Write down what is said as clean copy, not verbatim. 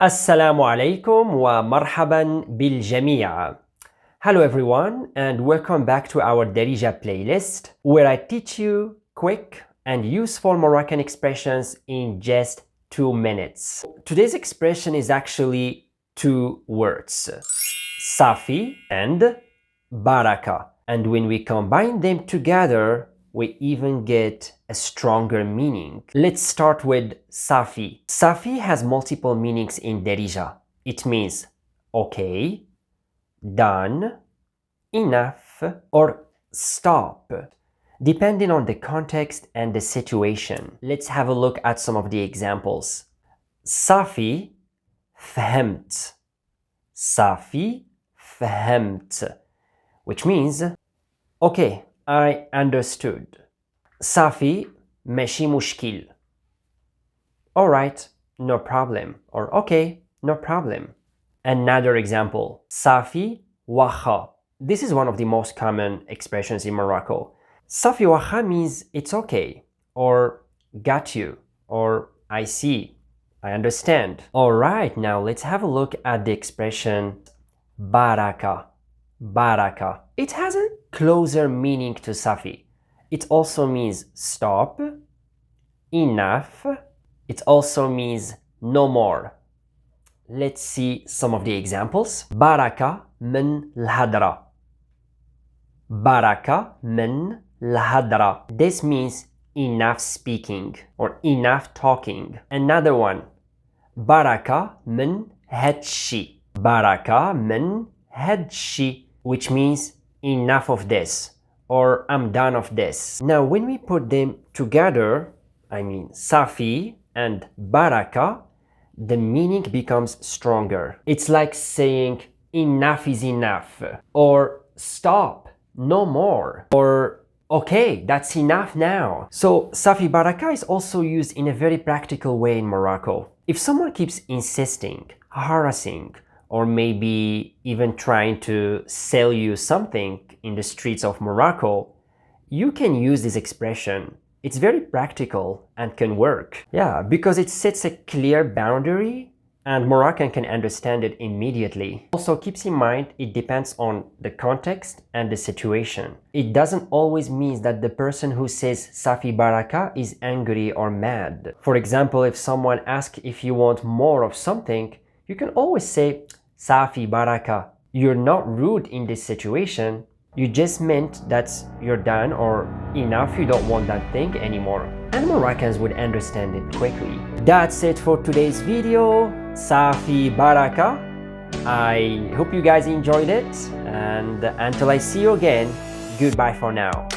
Assalamu alaikum wa marhaban bil jamia. Hello everyone and welcome back to our Darija playlist where I teach you quick and useful Moroccan expressions in just 2 minutes. Today's expression is actually 2 words, Safi and Baraka. And when we combine them together, we even get a stronger meaning. Let's start with Safi. Safi has multiple meanings in Darija. It means okay, done, enough, or stop, depending on the context and the situation. Let's have a look at some of the examples. Safi فهمت. Safi فهمت, which means okay, I understood. Safi ماشي مشكل. Alright, no problem. Or okay, no problem. Another example. Safi wacha. This is one of the most common expressions in Morocco. Safi wacha means it's okay, or got you, or I see, I understand. Alright, now let's have a look at the expression Baraka. Baraka. It has a closer meaning to Safi. It also means stop, enough. It also means no more. Let's see some of the examples. Baraka من الهدرة. Baraka من الهدرة. This means enough speaking or enough talking. Another one. Baraka من هادشي. Baraka من هادشي, which means enough of this or I'm done of this. Now when we put them together, I mean Safi and Baraka, the meaning becomes stronger. It's like saying enough is enough, or stop, no more, or okay, that's enough now. So Safi Baraka is also used in a very practical way in Morocco. If someone keeps insisting, harassing, or maybe even trying to sell you something in the streets of Morocco, you can use this expression. It's very practical and can work. Yeah, because it sets a clear boundary and Moroccan can understand it immediately. Also keeps in mind it depends on the context and the situation. It doesn't always mean that the person who says Safi Baraka is angry or mad. For example, if someone asks if you want more of something, you can always say Safi Baraka. You're not rude in this situation. You just meant that you're done or enough, you don't want that thing anymore. And Moroccans would understand it quickly. That's it for today's video. Safi Baraka. I hope you guys enjoyed it. And until I see you again, goodbye for now.